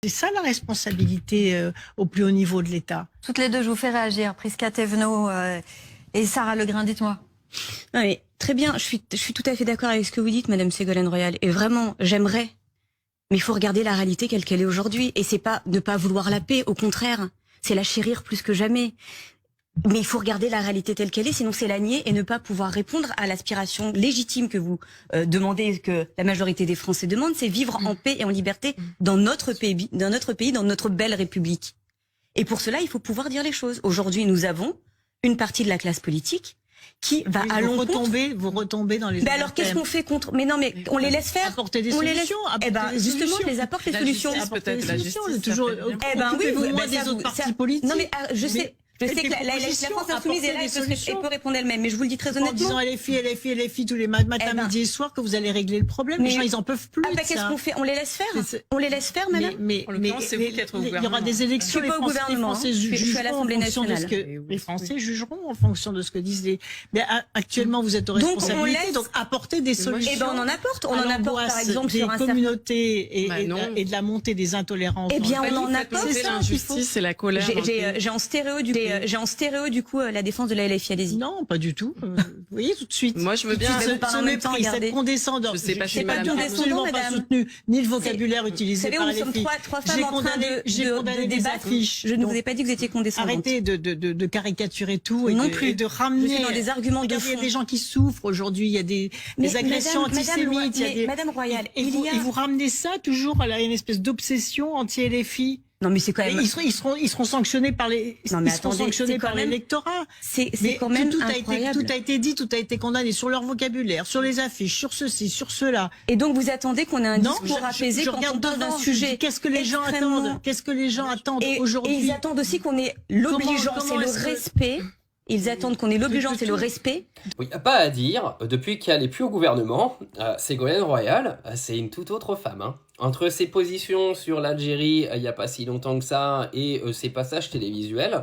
C'est ça la responsabilité au plus haut niveau de l'État. Toutes les deux, je vous fais réagir. Prisca Thévenot et Sarah Legrain, dites-moi. Non mais, très bien, je suis tout à fait d'accord avec ce que vous dites, Madame Ségolène Royal. Et vraiment, j'aimerais. Mais il faut regarder la réalité telle qu'elle est aujourd'hui. Et c'est pas ne pas vouloir la paix, au contraire. C'est la chérir plus que jamais. Mais il faut regarder la réalité telle qu'elle est, sinon c'est la nier et ne pas pouvoir répondre à l'aspiration légitime que vous demandez, que la majorité des Français demandent, c'est vivre en paix et en liberté dans notre pays, dans notre belle République. Et pour cela, il faut pouvoir dire les choses. Aujourd'hui, nous avons une partie de la classe politique qui va à l'encontre. Vous retombez dans les. Mais alors qu'est-ce qu'on fait contre? Mais non, mais on les laisse faire. Apporter des on solutions. Eh ben justement, je les apporte les solutions. Peut-être la justice. Toujours. Eh ben oui, vous moins des autres partis politiques. Non mais je sais. Je sais que la France Insoumise est là, elle peut répondre elle-même, mais je vous le dis très honnêtement. En disant LFI tous les matins, midi et soir que vous allez régler le problème. Les gens, ils en peuvent plus. Qu'est-ce qu'on fait? On les laisse faire. On les laisse faire, madame. Mais il y aura des élections. Je suis pas au gouvernement. Je suis à l'Assemblée nationale. Les Français jugeront en fonction de ce que disent les. Mais actuellement, vous êtes aux responsabilités, donc apporter des solutions. Eh ben, on en apporte. On en apporte, par exemple, sur un communautés et de la montée des intolérances. Eh bien, on en apporte. C'est l'injustice et la colère. J'ai en stéréo du coup la défense de la LFI, allez-y. Non, pas du tout. Vous voyez tout de suite. Moi, je veux bien. Ce mépris, cette condescendance. Je sais pas si madame. Absolument pas soutenu, ni le vocabulaire utilisé par les filles. Vous savez, nous sommes trois femmes en train de débattre. Je ne vous ai pas dit que vous étiez condescendante. Arrêtez de caricaturer tout et de ramener dans des arguments de fond. Il y a des gens qui souffrent aujourd'hui. Il y a des agressions antisémites. Madame Royal, et vous ramenez ça toujours à une espèce d'obsession anti-LFI. Non mais c'est quand même. Ils seront sanctionnés par les. Non mais attendez, par l'électorat. C'est quand même incroyable. Tout a été dit, tout a été condamné sur leur vocabulaire, sur les affiches, sur ceci, sur cela. Et donc vous attendez qu'on ait un discours apaisé quand on parle d'un sujet. Qu'est-ce que les gens attendent? Qu'est-ce que les gens attendent aujourd'hui? Et ils attendent aussi qu'on ait l'obligeance et le respect. Ils attendent qu'on ait l'obligeance et le respect. Il n'y a pas à dire, depuis qu'elle n'est plus au gouvernement, Ségolène Royal, c'est une toute autre femme. Hein. Entre ses positions sur l'Algérie, il n'y a pas si longtemps que ça, et ses passages télévisuels,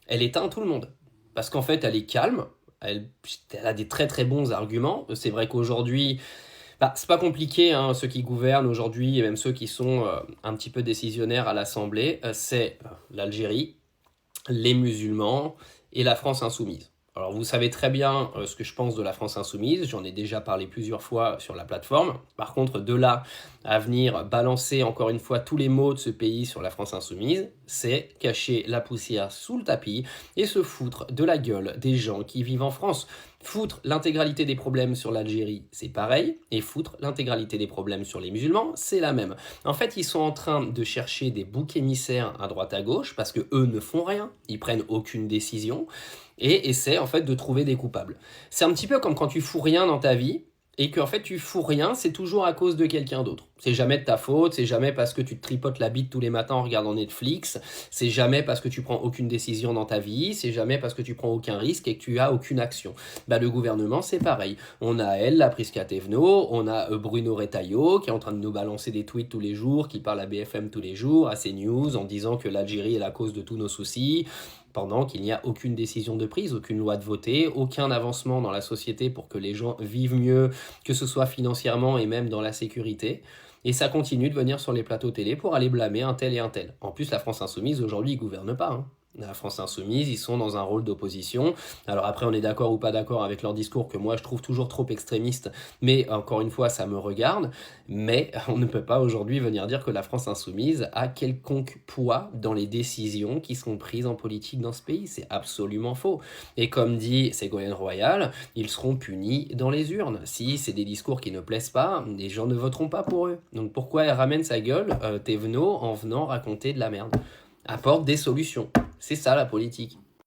elle éteint tout le monde. Parce qu'en fait, elle est calme, elle a des très très bons arguments. C'est vrai qu'aujourd'hui, c'est pas compliqué, hein, ceux qui gouvernent aujourd'hui, et même ceux qui sont un petit peu décisionnaires à l'Assemblée, c'est l'Algérie, les musulmans et la France Insoumise. Alors vous savez très bien ce que je pense de la France Insoumise, j'en ai déjà parlé plusieurs fois sur la plateforme. Par contre, de là à venir balancer encore une fois tous les maux de ce pays sur la France Insoumise, c'est cacher la poussière sous le tapis et se foutre de la gueule des gens qui vivent en France. Foutre l'intégralité des problèmes sur l'Algérie, c'est pareil, et foutre l'intégralité des problèmes sur les musulmans, c'est la même. En fait, ils sont en train de chercher des boucs émissaires à droite à gauche, parce que eux ne font rien, ils prennent aucune décision, et essaient en fait de trouver des coupables. C'est un petit peu comme quand tu fous rien dans ta vie, et qu'en fait tu fous rien, c'est toujours à cause de quelqu'un d'autre. C'est jamais de ta faute, c'est jamais parce que tu te tripotes la bite tous les matins en regardant Netflix, c'est jamais parce que tu prends aucune décision dans ta vie, c'est jamais parce que tu prends aucun risque et que tu as aucune action. Le gouvernement c'est pareil. On a elle, la Prisca Thévenot, on a Bruno Retailleau qui est en train de nous balancer des tweets tous les jours, qui parle à BFM tous les jours, à CNews, en disant que l'Algérie est la cause de tous nos soucis, pendant qu'il n'y a aucune décision de prise, aucune loi de voter, aucun avancement dans la société pour que les gens vivent mieux, que ce soit financièrement et même dans la sécurité. Et ça continue de venir sur les plateaux télé pour aller blâmer un tel et un tel. En plus, la France Insoumise, aujourd'hui, ils ne gouvernent pas. Hein. La France Insoumise, ils sont dans un rôle d'opposition. Alors après, on est d'accord ou pas d'accord avec leur discours que moi, je trouve toujours trop extrémiste. Mais encore une fois, ça me regarde. Mais on ne peut pas aujourd'hui venir dire que la France Insoumise a quelconque poids dans les décisions qui sont prises en politique dans ce pays. C'est absolument faux. Et comme dit Ségolène Royal, ils seront punis dans les urnes. Si c'est des discours qui ne plaisent pas, les gens ne voteront pas pour eux. Donc pourquoi elle ramène sa gueule, Thévenot, en venant raconter de la merde? Apporte des solutions. C'est ça la politique.